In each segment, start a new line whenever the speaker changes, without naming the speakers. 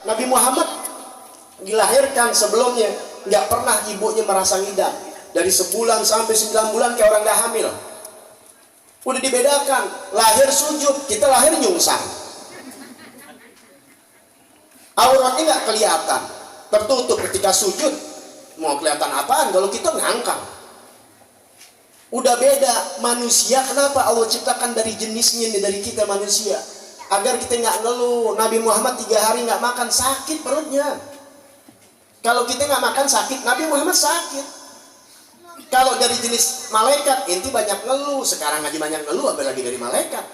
Nabi Muhammad dilahirkan sebelumnya nggak pernah ibunya merasa ngidam. Dari sebulan sampai 9 bulan kayak orang nggak hamil. Udah dibedakan, lahir sujud, kita lahir nyungsang. Auratnya nggak kelihatan, tertutup ketika sujud. Mau kelihatan apaan kalau kita ngangkang? Udah beda. Manusia, kenapa Allah ciptakan dari jenisnya nih, dari kita manusia, agar kita nggak ngeluh. Nabi Muhammad 3 hari nggak makan, sakit perutnya. Kalau kita nggak makan sakit, Nabi Muhammad sakit. Kalau dari jenis malaikat, inti banyak ngeluh. Sekarang aja banyak ngeluh, apalagi dari malaikat.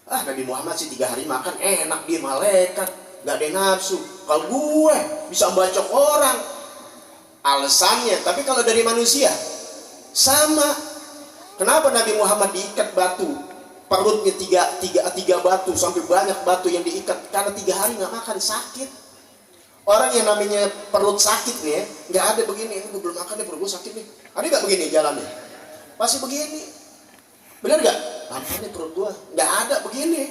Nabi Muhammad sih 3 hari makan, enak dia malaikat, nggak ada nafsu. Kalau gue bisa bacok orang, alasannya. Tapi kalau dari manusia sama. Kenapa Nabi Muhammad diikat batu, perutnya tiga batu, sampai banyak batu yang diikat? Karena 3 hari nggak makan, sakit. Orang yang namanya perut sakit nih, nggak ada begini, ini gue belum makan nih, perut gue sakit nih. Ada nggak begini jalannya? Pasti begini. Benar nggak? Apa nih perut gue? Nggak ada begini.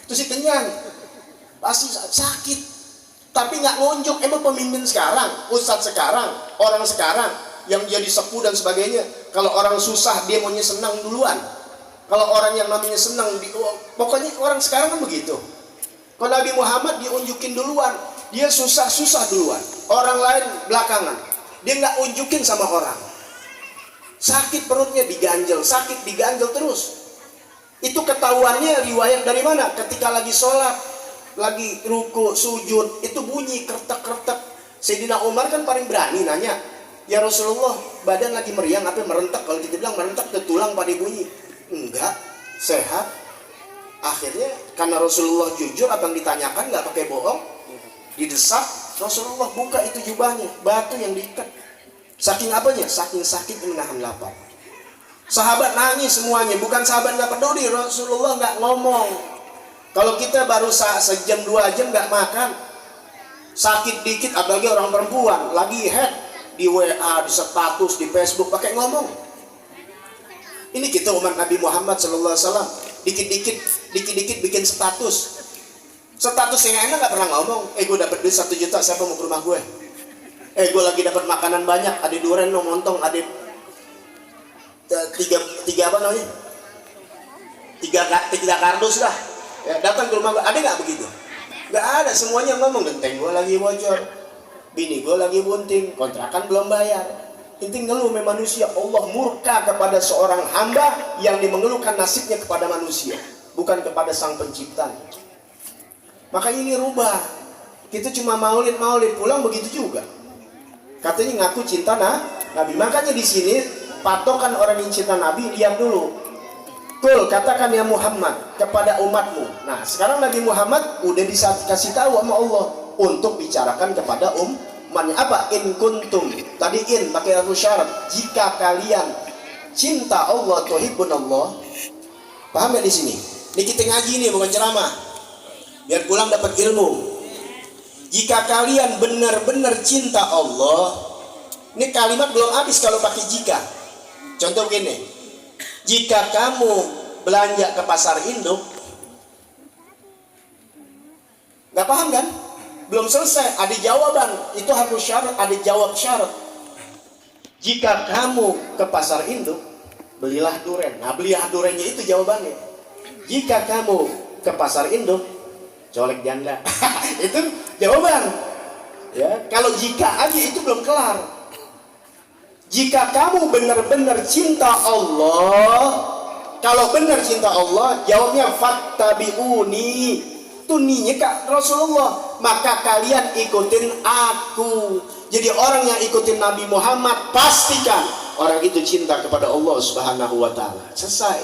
Itu sih kenyang. Pasti sakit. Tapi nggak ngunjuk. Emang pemimpin sekarang, ustadz sekarang, orang sekarang yang jadi sepuh dan sebagainya, kalau orang susah dia maunya senang duluan. Kalau orang yang namanya senang, pokoknya orang sekarang kan begitu. Kalau Nabi Muhammad diunjukin duluan, dia susah duluan, orang lain belakangan. Dia nggak unjukin sama orang. Sakit perutnya diganjel, sakit diganjel terus. Itu ketahuannya riwayat dari mana? Ketika lagi sholat, lagi ruku, sujud, itu bunyi kertek-kertek. Sayyidina Umar kan paling berani nanya, ya Rasulullah, badan lagi meriang apa merentek? Kalau kita bilang merentek, ke tulang pada bunyi. Enggak, sehat. Akhirnya karena Rasulullah jujur, apa yang ditanyakan nggak pakai bohong, didesak, Rasulullah buka itu jubahnya, batu yang diikat. Saking apanya? Saking sakit menahan lapar. Sahabat nangis semuanya, bukan sahabat nggak peduli, Rasulullah nggak ngomong. Kalau kita baru sejam 2 jam nggak makan, sakit dikit, apalagi orang perempuan lagi head, di WA, di status, di Facebook pakai ngomong. Ini kita umat Nabi Muhammad SAW, dikit-dikit bikin status yang enak, nggak pernah ngomong. Gue dapat duit 1 juta, siapa mau ke rumah gue? Gue lagi dapat makanan banyak, ada durian, montong, ada tiga apa namanya? Tiga kardus dah. Ya, datang ke rumah gue, ada nggak begitu? Nggak ada, semuanya ngomong. Genteng gue lagi bocor, bini gue lagi bunting, kontrakan belum bayar. Inti ngeluh manusia. Allah murka kepada seorang hamba yang mengeluhkan nasibnya kepada manusia, bukan kepada sang pencipta. Makanya ini rubah. Kita cuma maulid pulang begitu juga. Katanya ngaku cinta Nabi. Makanya di sini patokan orang yang cinta Nabi, lihat dulu. Kul, katakan ya Muhammad kepada umatmu. Nah, sekarang Nabi Muhammad udah dikasih tahu sama Allah untuk bicarakan kepada umatnya. Apa? In kuntum. Tadi in pakai syarat. Jika kalian cinta Allah, tuhibbun Allah. Paham ya di sini? Ini kita ngaji nih, bukan ceramah. Biar pulang dapat ilmu. Jika kalian benar-benar cinta Allah, ini kalimat belum habis kalau pakai jika. Contoh begini, jika kamu belanja ke pasar induk, nggak paham kan? Belum selesai, ada jawaban. Itu harus syarat, ada jawab syarat. Jika kamu ke pasar induk, belilah durian. Nah, belilah duriannya itu jawabannya. Jika kamu ke pasar induk, colek janda. Itu jawaban. Ya, kalau jika aja itu belum kelar. Jika kamu benar-benar cinta Allah, kalau benar cinta Allah, jawabnya fattabi'uni. Tuninya Kak Rasulullah, maka kalian ikutin aku. Jadi orang yang ikutin Nabi Muhammad, pastikan orang itu cinta kepada Allah Subhanahu wa ta'ala. Selesai.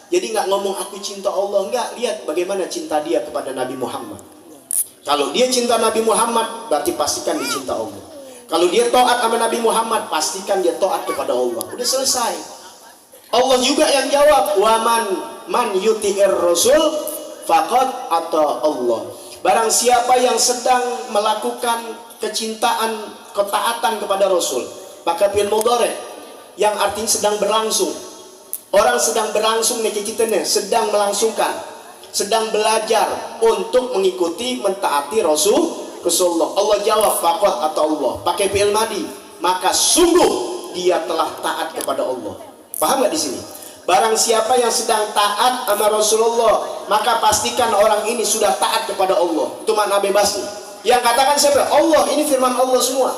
Jadi nggak ngomong aku cinta Allah, nggak, lihat bagaimana cinta dia kepada Nabi Muhammad. Kalau dia cinta Nabi Muhammad, berarti pastikan dia cinta Allah. Kalau dia taat sama Nabi Muhammad, pastikan dia taat kepada Allah. Udah selesai. Allah juga yang jawab, wa man yuti'ir rasul faqad ata Allah. Barang siapa yang sedang melakukan kecintaan, ketaatan kepada Rasul, pakai fi'il mudhari yang artinya sedang berlangsung. Orang sedang berlangsung nih, kita nih sedang melangsungkan. sedang belajar untuk mengikuti mentaati Rasulullah. Allah jawab faqad atau Allah pakai fi'il madi, maka sungguh dia telah taat kepada Allah. Paham nggak di sini? Barang siapa yang sedang taat sama Rasulullah, maka pastikan orang ini sudah taat kepada Allah. Itu makna bebas nih. Yang katakan siapa? Allah. Ini firman Allah semua.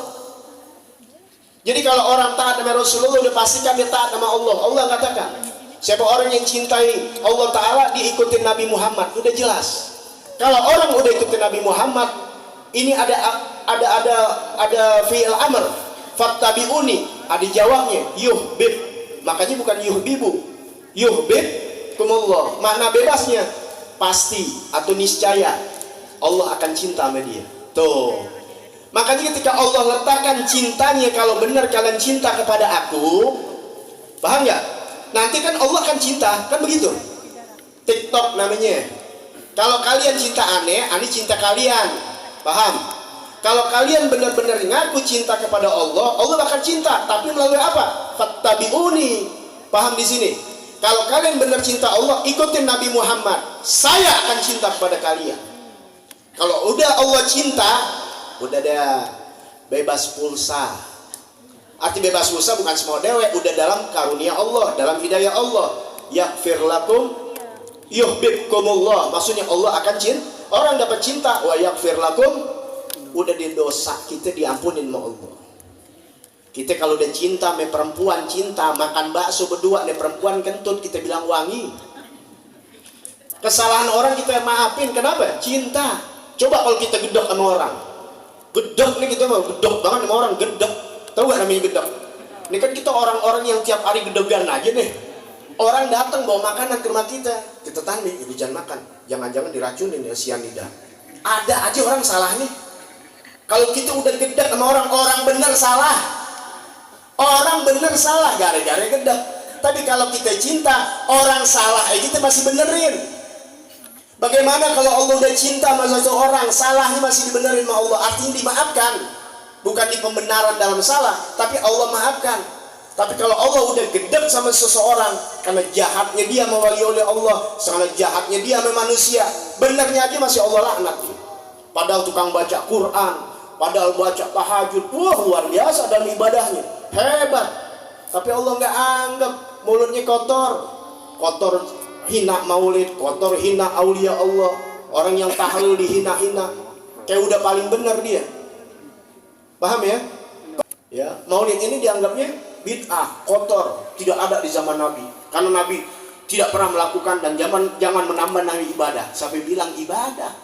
Jadi kalau orang taat sama Rasulullah, udah pastikan dia taat sama Allah. Allah katakan, siapa orang yang cintai Allah Ta'ala, dia ikutin Nabi Muhammad. Udah jelas. Kalau orang udah ikutin Nabi Muhammad, ini ada fi'il amr, fattabi'uni, ada jawabnya, yuhbib. Makanya bukan yuhbibu, yuhbibkumullah. Makna bebasnya pasti atau niscaya Allah akan cinta sama dia. Tuh. Makanya ketika Allah letakkan cintanya, kalau benar kalian cinta kepada aku, paham nggak? Nanti kan Allah akan cinta, kan begitu? TikTok namanya. Kalau kalian cinta aneh cinta kalian. Paham? Kalau kalian benar-benar ngaku cinta kepada Allah, Allah bakal cinta. Tapi melalui apa? Fattabi'uni. Paham di sini? Kalau kalian benar cinta Allah, ikutin Nabi Muhammad. Saya akan cinta kepada kalian. Kalau udah Allah cinta, udah ada bebas pulsa. Arti bebas pulsa bukan semua dewek, udah dalam karunia Allah, dalam hidayah Allah. Yaghfir lakum yuhibbukumullah. Maksudnya Allah akan cinta. Orang dapat cinta, wa yaghfir lakum, udah di dosa kita diampunin sama Allah. Kita kalau udah cinta sama perempuan, cinta makan bakso berdua nih perempuan kentut, kita bilang wangi. Kesalahan orang kita maafin, kenapa? Cinta. Coba kalau kita gedek sama orang, gedek nih kita mau gedek banget sama orang, gedek. Tahu gak namanya gedek? Ini kan kita orang-orang yang tiap hari gedegan aja nih. Orang datang bawa makanan ke rumah kita tanya, ibu jangan makan, jangan-jangan diracunin ya sianida. Ada aja orang salah nih. Kalau kita udah gedek sama orang bener salah. Orang bener salah gara-gara gedek. Tapi kalau kita cinta, orang salah kita masih benerin. Bagaimana kalau Allah udah cinta sama seseorang, salahnya masih dibenerin sama Allah, artinya dimaafkan. Bukan di pembenaran dalam salah, tapi Allah maafkan. Tapi kalau Allah udah gedek sama seseorang, karena jahatnya dia mewali oleh Allah, sangat jahatnya dia sama manusia, benernya aja masih Allah laknat. Padahal tukang baca Quran, padahal baca tahajud, wah luar biasa dalam ibadahnya, hebat. Tapi Allah nggak anggap, mulutnya kotor hina maulid, kotor hina aulia Allah, orang yang tahlil dihina-hina, kayak udah paling benar dia. Paham ya? Ya, maulid ini dianggapnya bid'ah, kotor, tidak ada di zaman Nabi. Karena Nabi tidak pernah melakukan dan jangan menambah Nabi ibadah. Sampai bilang ibadah.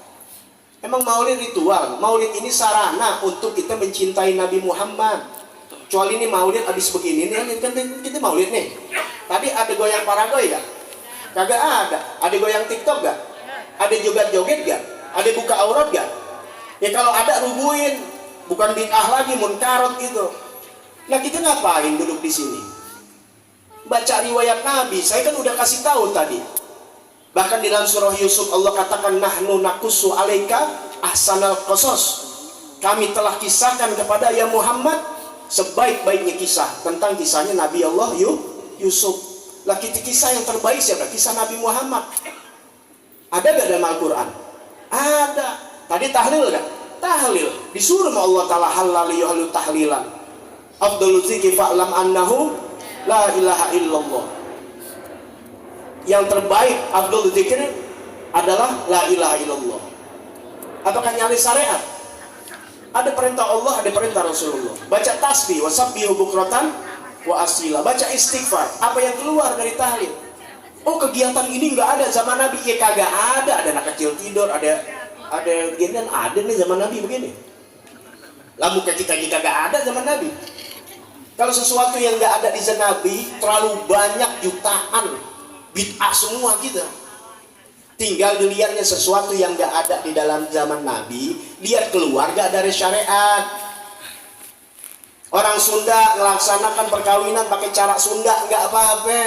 Emang maulid ritual? Maulid ini sarana untuk kita mencintai Nabi Muhammad. Kecuali ini maulid habis begini nih, kan kita maulid nih. Tadi ada goyang paragoy gak? Kagak ada. Ada goyang TikTok gak? Ada joget-joget gak? Ada buka aurat gak? Ya kalau ada rubuhin, bukan bid'ah lagi, munkarot itu. Nah kita ngapain duduk di sini? Baca riwayat Nabi. Saya kan udah kasih tahu tadi. Bahkan di dalam surah Yusuf Allah katakan nahnu nakussu alaika ahsanal qasas. Kami telah kisahkan kepada ya Muhammad sebaik-baiknya kisah tentang kisahnya Nabi Allah Yusuf. Lah kisah yang terbaik siapa? Kisah Nabi Muhammad. Ada gak dalam Al-Quran? Ada. Tadi tahlil gak? Tahlil. Disuruh sama Allah Ta'ala halal yuhalu tahlilan. Afdalul zikri fa'lam annahu la ilaha illallah. Yang terbaik afdalul zikri adalah la ilaha illallah. Apakah nyali syariat? Ada perintah Allah, ada perintah Rasulullah. Baca tasbih, wasabbihu bukratan wa asila. Baca istighfar. Apa yang keluar dari tahlil? Oh kegiatan ini nggak ada zaman Nabi. Ya kagak ada. Ada anak kecil tidur, ada begini, ada nih zaman Nabi begini. Lah bukan kita kagak ada zaman Nabi. Kalau sesuatu yang nggak ada di zaman Nabi, terlalu banyak jutaan bid'ah semua kita. Tinggal dilihatnya sesuatu yang nggak ada di dalam zaman Nabi, lihat keluar nggak dari syariat. Orang Sunda melaksanakan perkawinan pakai cara Sunda nggak apa-apa.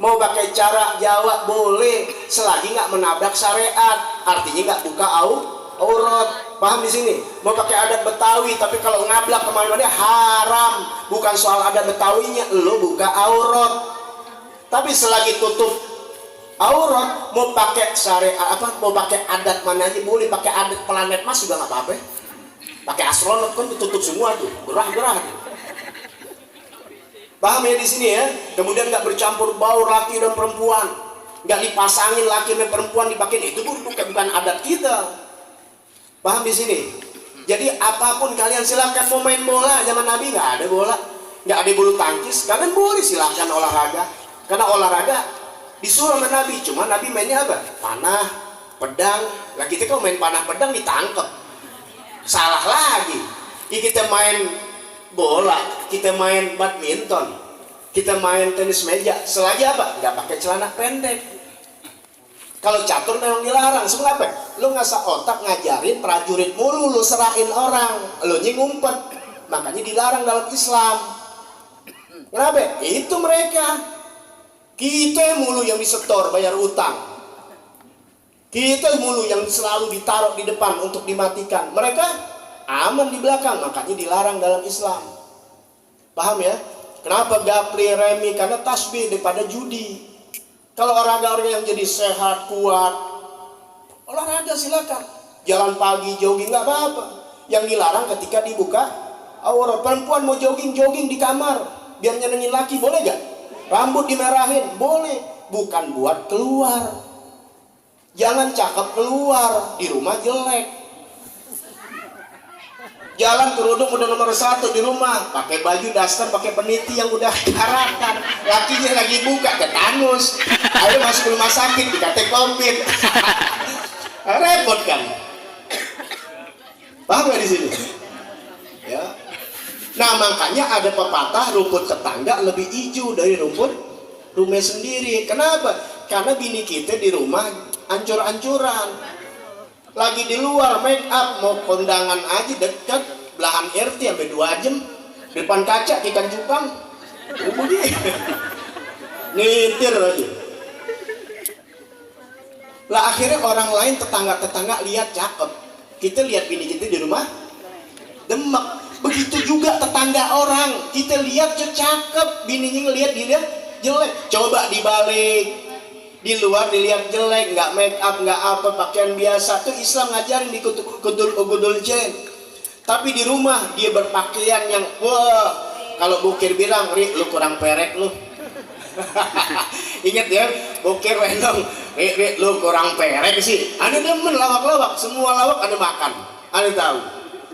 Mau pakai cara Jawa boleh, selagi nggak menabrak syariat. Artinya nggak buka aurat. Paham di sini? Mau pakai adat Betawi, tapi kalau ngablak kemana-mana haram. Bukan soal adat Betawinya, lo buka aurat. Tapi selagi tutup Aurat mau pakai syariat apa, mau pakai adat mana aja boleh, pakai adat planet Mars juga nggak apa-apa. Pakai astronot kan ditutup semua tuh, gerah-gerah. Paham ya di sini ya? Kemudian nggak bercampur baur laki dan perempuan, nggak dipasangin laki dan perempuan dipakai, itu bukan adat kita. Paham di sini? Jadi apapun kalian silakan, mau main bola zaman Nabi nggak ada bola, nggak ada bulu tangkis, kalian boleh silahkan olahraga, karena olahraga disuruh sama Nabi. Cuma Nabi mainnya apa? Panah, pedang. Lah kita kalau main panah pedang ditangkap, salah lagi. Ya, kita main bola, kita main badminton, kita main tenis meja, selagi apa? Nggak pakai celana pendek. Kalau catur memang dilarang. Sebab apa? Lu ngasah otak ngajarin prajurit mulu, lu serahin orang, lu ngumpet. Makanya dilarang dalam Islam. Kenapa? Itu mereka. Kita mulu yang disetor bayar utang, kita mulu yang selalu ditaruh di depan untuk dimatikan. Mereka aman di belakang, makanya dilarang dalam Islam. Paham ya? Kenapa gapri, remi? Karena tasbih daripada judi. Kalau orang yang jadi sehat, kuat, olahraga silakan. Jalan pagi, jogging nggak apa-apa. Yang dilarang ketika dibuka aurat. Perempuan mau jogging di kamar biar nyenengin laki, boleh gak? Rambut dimerahin, boleh. Bukan buat keluar. Jangan cakep keluar, di rumah jelek. Jalan kerudung udah nomor 1 di rumah, pakai baju daster, pakai peniti yang udah diarahkan. Lakinya lagi buka, tetanus. Ayo masuk ke rumah sakit, dikata COVID. Repot kan? Paham gak di sini? Ya. Nah makanya ada pepatah, rumput tetangga lebih hijau dari rumput rumah sendiri. Kenapa? Karena bini kita di rumah ancur-ancuran, lagi di luar make up, mau kondangan aja dekat belahan RT sampai 2 jam depan kaca ikan cupang, nyetir aja. Lah akhirnya orang lain, tetangga lihat cakep, kita lihat bini kita di rumah demek. Begitu juga tetangga orang, kita lihat cakep, bininya ngelihat dilihat jelek. Coba dibalik, di luar dilihat jelek, nggak make up, nggak apa, pakaian biasa. Tuh Islam ngajarin di kudul jen. Tapi di rumah dia berpakaian yang wah, kalau bukir bilang, Ri, lu kurang perek lu. Ingat ya, bukir wedong, Ri, lu kurang perek sih. Ada demen lawak-lawak, semua lawak ada makan, ada tahu.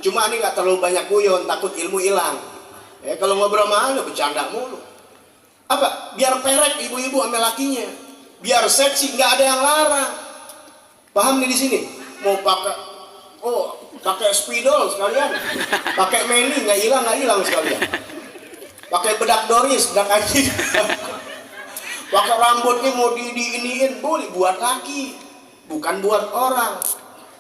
Cuma ini nggak terlalu banyak guyon, takut ilmu hilang. Ya, kalau ngobrol mana bercanda mulu. Apa? Biar perek ibu-ibu sama lakinya, biar seksi, nggak ada yang larang. Paham nih di sini? Mau pakai spidol sekalian, pakai meni nggak hilang sekalian. Pakai bedak Doris, bedak anjing. Pakai rambutnya mau diiniin, boleh, buat laki, bukan buat orang.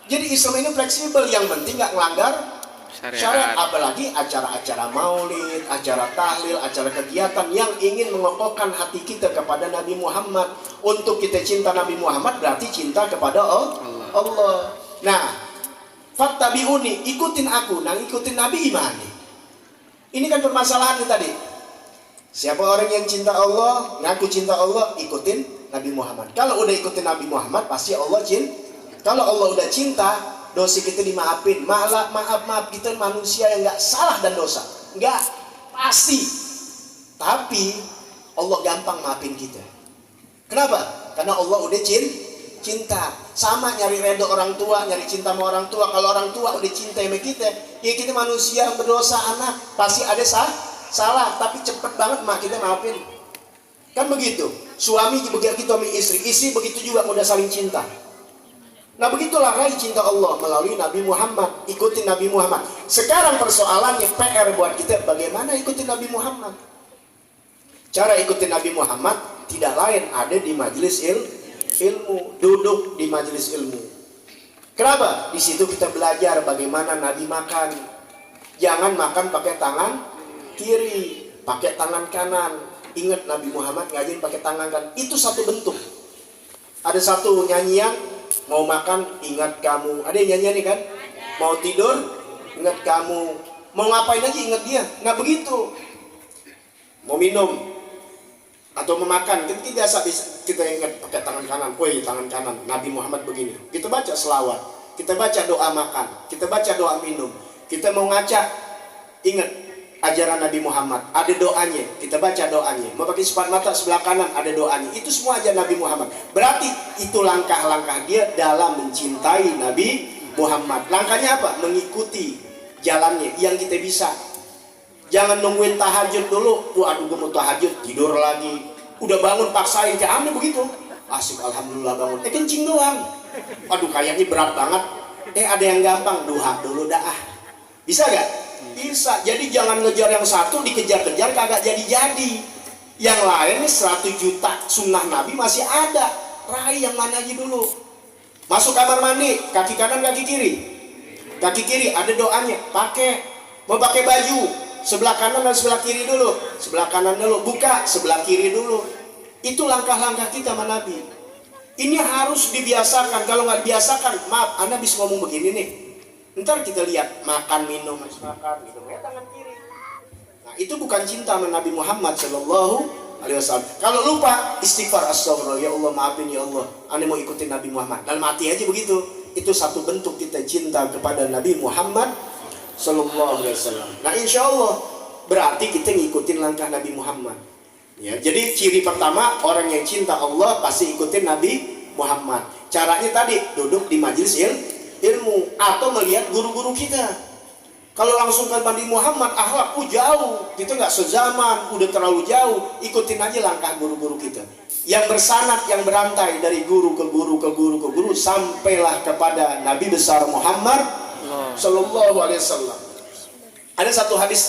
Jadi Islam ini fleksibel, yang penting nggak melanggar syariat. Apalagi acara-acara maulid, acara tahlil, acara kegiatan yang ingin mengokohkan hati kita kepada Nabi Muhammad. Untuk kita cinta Nabi Muhammad berarti cinta kepada Allah. Nah, fattabi'uni, ikutin aku. Nah, ikutin Nabi gimana? Ini kan permasalahannya tadi. Siapa orang yang cinta Allah, ngaku cinta Allah, ikutin Nabi Muhammad. Kalau udah ikutin Nabi Muhammad, pasti Allah cinta. Kalau Allah udah cinta, dosa kita dimaafin. Maaf, kita manusia yang nggak salah dan dosa, nggak pasti. Tapi Allah gampang maafin kita. Kenapa? Karena Allah udah cinta. Sama nyari ridho orang tua, nyari cinta sama orang tua. Kalau orang tua udah cinta sama kita, ya kita manusia yang berdosa, anak pasti ada salah. Tapi cepet banget kita maafin. Kan begitu. Suami begitu sama istri begitu juga udah saling cinta. Nah begitulah raih cinta Allah melalui Nabi Muhammad. Ikutin Nabi Muhammad. Sekarang persoalannya PR buat kita, bagaimana ikutin Nabi Muhammad? Cara ikutin Nabi Muhammad tidak lain ada di majelis ilmu, duduk di majelis ilmu. Kenapa? Di situ kita belajar bagaimana Nabi makan. Jangan makan pakai tangan kiri, pakai tangan kanan. Ingat Nabi Muhammad ngajarin pakai tangan kanan. Itu satu bentuk. Ada satu nyanyian, mau makan ingat kamu. Ada yang nyanyi nih kan? Mau tidur ingat kamu. Mau ngapain lagi ingat dia. Nggak begitu. Mau minum Atau memakan, kita biasa kita ingat pakai tangan kanan, woi tangan kanan, Nabi Muhammad begini. Kita baca selawat, kita baca doa makan, kita baca doa minum. Kita mau ngaca, ingat ajaran Nabi Muhammad, ada doanya, kita baca doanya. Mau pakai sepatu mata sebelah kanan, ada doanya. Itu semua ajaran Nabi Muhammad. Berarti itu langkah-langkah dia dalam mencintai Nabi Muhammad. Langkahnya apa? Mengikuti jalannya yang kita bisa. Jangan nungguin tahajud dulu. Aduh gue mau tahajud, tidur lagi. Udah bangun paksain, kayak aneh begitu. Asik, alhamdulillah bangun. Kencing doang. Aduh kayaknya berat banget. Ada yang gampang, duha dulu dah. Bisa gak? Bisa. Jadi jangan ngejar yang satu, dikejar-kejar kagak jadi-jadi. Yang lain nih 100 juta sunnah Nabi masih ada. Raih yang mana aja dulu. Masuk kamar mandi, kaki kanan, kaki kiri. Kaki kiri ada doanya, pakai. Mau pakai baju, sebelah kanan dan sebelah kiri dulu. Sebelah kanan dulu, buka, sebelah kiri dulu. Itu langkah-langkah kita sama Nabi. Ini harus dibiasakan. Kalau nggak dibiasakan, maaf, Anda bisa ngomong begini nih. Ntar kita lihat, makan, minum, makan, minum, ya tangan kiri. Nah, itu bukan cinta sama Nabi Muhammad Sallallahu Alaihi Wasallam. Kalau lupa, istighfar, astagfirullah, ya Allah maafin ya Allah, Anda mau ikutin Nabi Muhammad. Dalam hati aja begitu. Itu satu bentuk kita cinta kepada Nabi Muhammad Sallallahu Alaihi Wasallam. Nah, insya Allah berarti kita ngikutin langkah Nabi Muhammad. Ya, jadi ciri pertama orang yang cinta Allah pasti ikutin Nabi Muhammad. Caranya tadi duduk di majelis ilmu atau melihat guru-guru kita. Kalau langsung ke Nabi Muhammad, akhlak jauh, kita nggak sezaman, udah terlalu jauh. Ikutin aja langkah guru-guru kita. Yang bersanad, yang berantai dari guru ke guru ke guru ke guru, sampailah kepada Nabi besar Muhammad Sallallahu Alaihi Wasallam. Ada satu hadis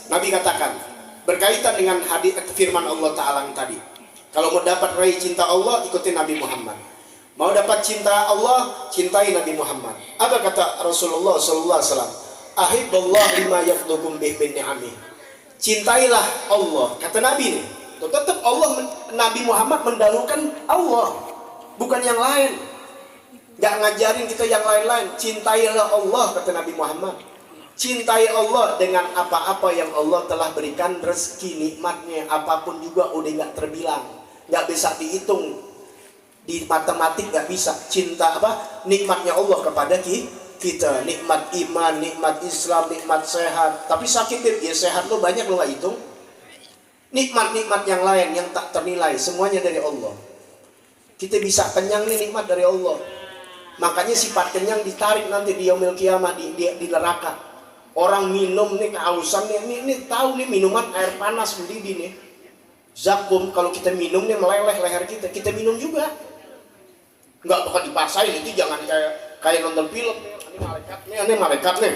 Nabi katakan berkaitan dengan hadis firman Allah Taala tadi. Kalau mau dapat raih cinta Allah, ikutin Nabi Muhammad. Mau dapat cinta Allah, cintai Nabi Muhammad. Apa kata Rasulullah Sallallahu Alaihi Wasallam? Ahibballah lima yafdukum bih bin ni'amih. Cintailah Allah, kata Nabi nih. Tetap Allah, Nabi Muhammad mendahulukan Allah, bukan yang lain. Gak ngajarin kita yang lain-lain. Cintailah Allah, kata Nabi Muhammad. Cintai Allah dengan apa-apa yang Allah telah berikan rezeki, nikmatnya, apapun juga udah gak terbilang, gak bisa dihitung di matematik, gak bisa. Cinta apa? Nikmatnya Allah kepada kita, nikmat iman, nikmat Islam, nikmat sehat. Tapi sakit deh, ya sehat lo banyak lo gak hitung. Nikmat-nikmat yang lain yang tak ternilai, semuanya dari Allah. Kita bisa kenyang nih, nikmat dari Allah. Makanya sifat kenyang ditarik nanti di yaumil kiamah, di neraka. Orang minum nih kehausan nih, ini tahu nih minuman air panas mendidih nih. Zakum, kalau kita minum nih meleleh leher kita, kita minum juga. Nggak bakal dipaksain, itu jangan kayak nonton film. Ini malaikat nih,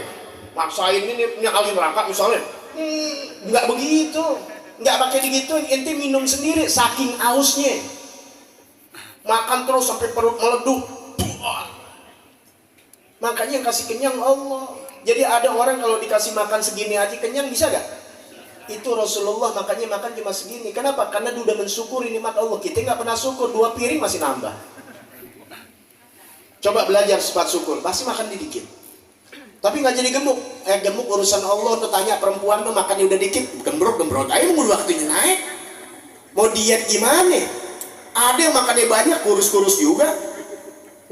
maksain ini ahli neraka misalnya. Nggak begitu, nggak pakai digituin. Ente minum sendiri, saking hausnya. Makan terus sampai perut meleduk. Makanya yang kasih kenyang Allah. Jadi ada orang kalau dikasih makan segini aja kenyang, bisa gak? Itu Rasulullah makanya makan cuma segini. Kenapa? Karena dia udah mensyukuri nikmat Allah. Kita nggak pernah syukur, 2 piring masih nambah. Coba belajar sifat syukur, pasti makan dikit. Tapi nggak jadi gemuk. Gemuk urusan Allah. Tuh tanya perempuan tuh makannya udah dikit, gembrot. Ayo nunggu waktunya naik. Mau diet gimana? Ada yang makannya banyak, kurus-kurus juga.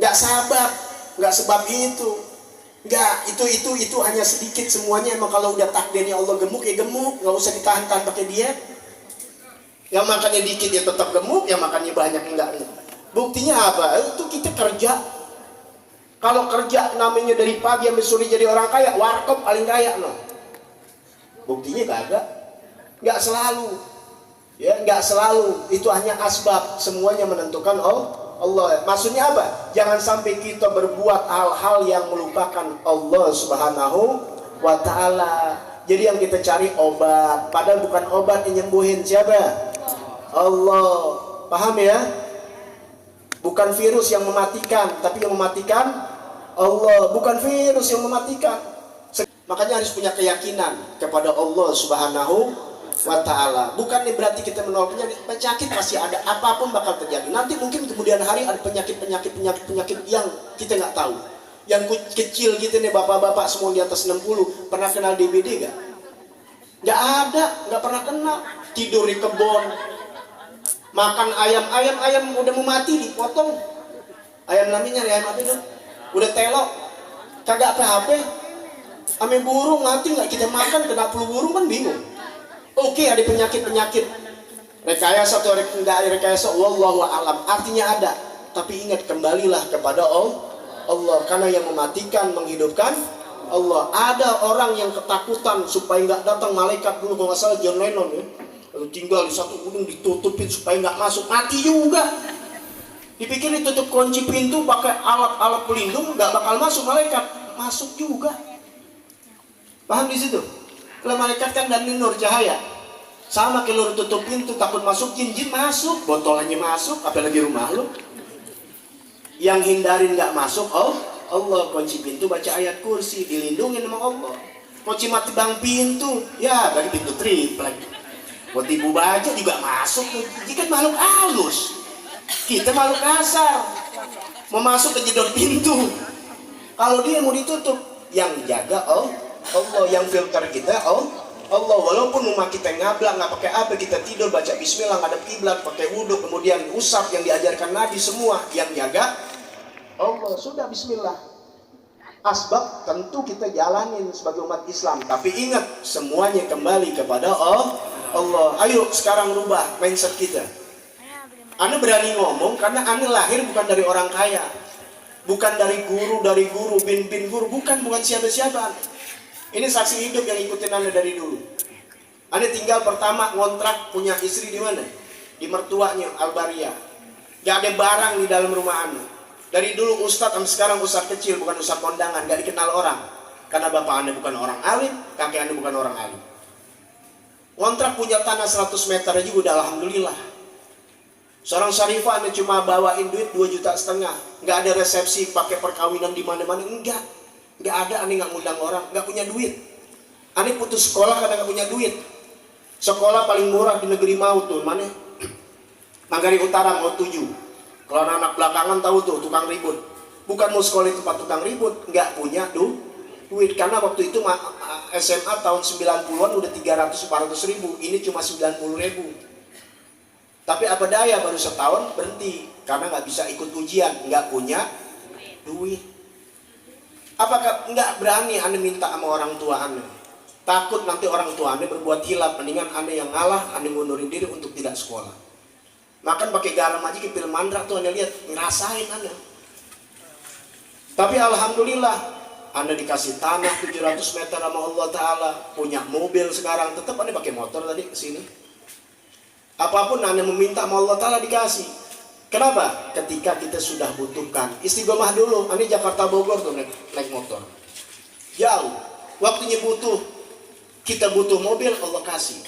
Nggak sabar, nggak sebab itu. Nggak, itu hanya sedikit semuanya. Emang kalau udah takdirnya Allah gemuk ya gemuk, nggak usah ditahan-tahan pakai diet. Yang makannya dikit ya tetap gemuk, yang makannya banyak enggak. Buktinya apa? Itu kita kerja. Kalau kerja namanya dari pagi sampai sore jadi orang kaya, warkop paling kaya no. Buktinya kagak. Nggak selalu. Ya, nggak selalu. Itu hanya asbab. Semuanya menentukan Allah. Maksudnya apa? Jangan sampai kita berbuat hal-hal yang melupakan Allah Subhanahu wa Ta'ala. Jadi yang kita cari obat, padahal bukan obat yang nyembuhin. Siapa? Allah. Paham ya? Bukan virus yang mematikan, tapi yang mematikan Allah. Bukan virus yang mematikan. Makanya harus punya keyakinan kepada Allah Subhanahu wa Ta'ala. Bukan berarti kita menolak penyakit. Penyakit pasti ada, apapun bakal terjadi. Nanti mungkin kemudian hari ada penyakit yang kita nggak tahu. Yang kecil gitu nih, bapak-bapak semua di atas 60 pernah kenal DBD nggak? Nggak ada, nggak pernah kenal. Tidur di kebun, Makan ayam udah mau mati dipotong. Ayam namanya ayam apa itu? Udah telok, kagak apa-apa. Ame burung mati nggak kita makan, kena flu burung kan bingung. Oke, ada penyakit-penyakit. Rekayasa atau enggak rekayasa, wallahu a'lam. Artinya ada. Tapi ingat, kembalilah kepada Allah. Karena yang mematikan, menghidupkan Allah. Ada orang yang ketakutan supaya nggak datang malaikat dulu, kalau nggak salah John Lennon ya. Lalu tinggal di satu gunung ditutupin supaya nggak masuk, mati juga. Dipikir ditutup kunci pintu pakai alat-alat pelindung, nggak bakal masuk malaikat, masuk juga. Paham di situ? Kalau malaikat kan dari nur cahaya, sama kalau tutup pintu takut masuk jin masuk, botolannya masuk, apalagi rumah lu. Yang hindarin nggak masuk, Allah. Kunci pintu baca ayat kursi, dilindungi sama Allah. Kunci mati bang pintu, ya dari pintu triplek. Buat ibu baca juga masuk. Jika makhluk halus, kita makhluk kasar, mau masuk ke jedor pintu. Kalau dia mau ditutup, yang jaga Allah, yang filter kita Allah. Walaupun rumah kita ngablak, nggak pakai apa, kita tidur baca bismillah, ngadep kiblat, pakai wudhu, kemudian usap yang diajarkan Nabi, semua yang jaga Allah. Sudah bismillah. Asbab tentu kita jalanin sebagai umat Islam, tapi ingat semuanya kembali kepada Allah. Ayo sekarang rubah mindset kita. Anda berani ngomong karena Anda lahir bukan dari orang kaya, bukan dari guru, bin guru, bukan siapa-siapa. Ini saksi hidup yang ikutin Anda dari dulu. Anda tinggal pertama ngontrak punya istri di mana? Di mertuanya Albaria. Gak ada barang di dalam rumah Anda. Dari dulu ustadz sampai sekarang ustadz kecil, bukan ustadz kondangan, gak dikenal orang. Karena bapak Anda bukan orang alim, kakek Anda bukan orang alim. Ngontrak punya tanah 100 meter aja udah alhamdulillah. Seorang syarifah Anda cuma bawain duit 2,5 juta. Nggak ada resepsi pakai perkawinan di mana-mana, enggak ada. Anda nggak ngundang orang, nggak punya duit. Anda putus sekolah karena nggak punya duit. Sekolah paling murah di negeri mau tuh mana? Manggarai Utara mau 7. Kalau anak belakangan tahu tuh tukang ribut. Bukan mau sekolah di tempat tukang ribut, nggak punya duit. Karena waktu itu SMA tahun 90-an udah 300-400 ribu, ini cuma 90 ribu. Tapi apa daya, baru setahun berhenti karena nggak bisa ikut ujian, nggak punya duit. Apakah nggak berani Anda minta sama orang tua Anda? Takut nanti orang tua Anda berbuat hilaf, mendingan Anda yang ngalah, Anda ngundurin diri untuk tidak sekolah. Makan pakai garam aja ke film mandra tuh Anda lihat, ngerasain Anda. Tapi alhamdulillah Anda dikasih tanah 700 meter sama Allah Ta'ala, punya mobil sekarang, tetap Anda pakai motor tadi ke sini. Apapun Anda meminta sama Allah Ta'ala dikasih. Kenapa? Ketika kita sudah butuhkan. Istiqomah dulu, Anda Jakarta Bogor tuh naik motor. Jauh, waktunya butuh. Kita butuh mobil, Allah kasih.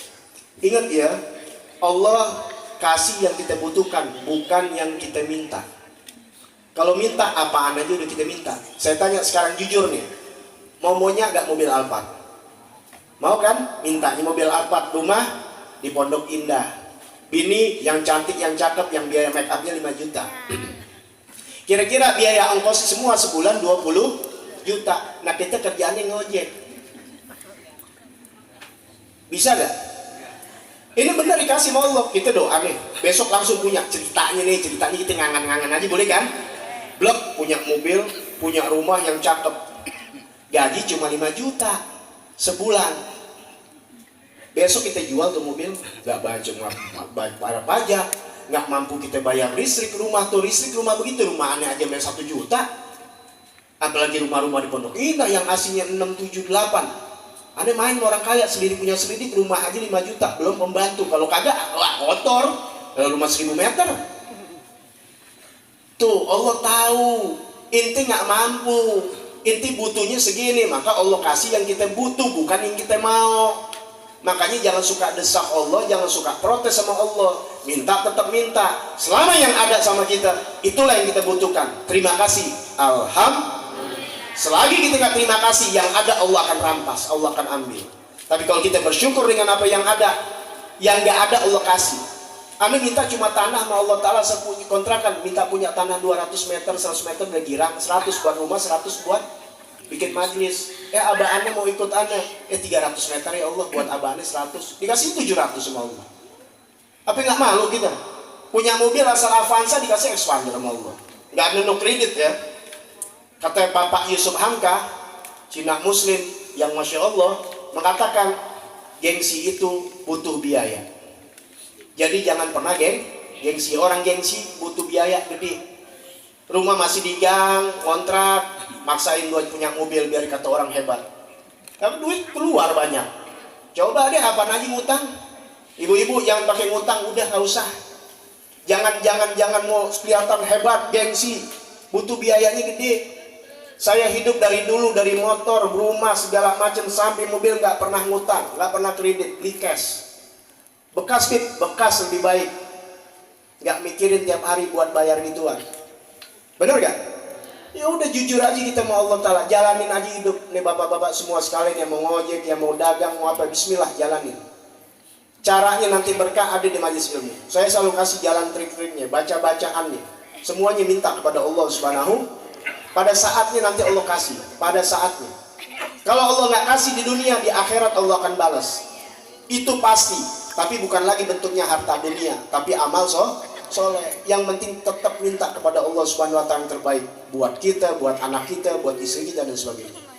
Ingat ya, Allah kasih yang kita butuhkan, bukan yang kita minta. Kalau minta apaan aja udah kita minta. Saya tanya sekarang jujur nih, maunya gak mobil Alphard? Mau kan? Mintanya mobil Alphard, rumah di Pondok Indah, bini yang cantik, yang cakep, yang biaya make upnya 5 juta. Kira-kira biaya ongkos semua sebulan 20 juta. Nah kita kerjaannya ngojek. Bisa gak? Ini benar dikasih sama Allah. Kita doa nih, besok langsung punya ceritanya kita ngangan-ngangan aja, boleh kan? Blok, punya mobil, punya rumah yang cakep, gaji cuma 5 juta sebulan. Besok kita jual tuh mobil, gak bayar pajak, gak mampu kita bayar listrik rumah begitu, rumah aneh aja bayar 1 juta. Apalagi rumah-rumah di Pondok Indah yang aslinya 6, 7, 8. Aneh main orang kaya, sendiri punya selidik, rumah aja 5 juta, belum pembantu. Kalau kagak, wah kotor, rumah 1000 meter. Tuh Allah tahu inti nggak mampu, inti butuhnya segini, maka Allah kasih yang kita butuh, bukan yang kita mau. Makanya jangan suka desak Allah, jangan suka protes sama Allah. Minta tetap minta, selama yang ada sama kita itulah yang kita butuhkan. Terima kasih, alhamdulillah. Selagi kita nggak terima kasih, yang ada Allah akan rampas, Allah akan ambil. Tapi kalau kita bersyukur dengan apa yang ada, yang nggak ada Allah kasih. Anda minta cuma tanah sama Allah Ta'ala, sepunya kontrakan, minta punya tanah 200 meter, 100 meter udah girang, 100 buat rumah, 100 buat bikin majlis. Abah Anda mau ikut Anda, 300 meter ya Allah, buat abah Anda 100, dikasih 700 sama Allah. Apa nggak malu kita? Punya mobil asal Avanza dikasih Expander sama Allah. Nggak nunuk kredit ya. Kata Bapak Yusuf Hamka, Cina Muslim yang Masya Allah, mengatakan gengsi itu butuh biaya. Jadi jangan pernah gengsi. Orang gengsi butuh biaya gede. Rumah masih di gang, kontrak, maksain buat punya mobil biar kata orang hebat. Tapi duit keluar banyak. Coba deh apa lagi ngutang. Ibu-ibu jangan pakai ngutang, udah nggak usah. Jangan mau kelihatan hebat, gengsi. Butuh biayanya gede. Saya hidup dari dulu, dari motor, rumah, segala macam, sampai mobil nggak pernah ngutang, nggak pernah kredit, beli cash. Bekas lebih baik. Nggak mikirin tiap hari buat bayar gituan. Bener gak? Ya udah jujur aja kita mau Allah Ta'ala, jalanin aja hidup. Nih bapak-bapak semua sekalian yang mau ngojek, yang mau dagang, mau apa, bismillah jalanin. Caranya nanti berkah ada di majelis ilmu. Saya selalu kasih jalan trik-triknya, baca-bacaannya. Semuanya minta kepada Allah Subhanahu. Pada saatnya nanti Allah kasih, pada saatnya. Kalau Allah nggak kasih di dunia, di akhirat Allah akan balas. Itu pasti. Tapi bukan lagi bentuknya harta dunia, tapi amal soleh. Yang penting tetap minta kepada Allah Subhanahu wa taala yang terbaik buat kita, buat anak kita, buat istri kita dan sebagainya.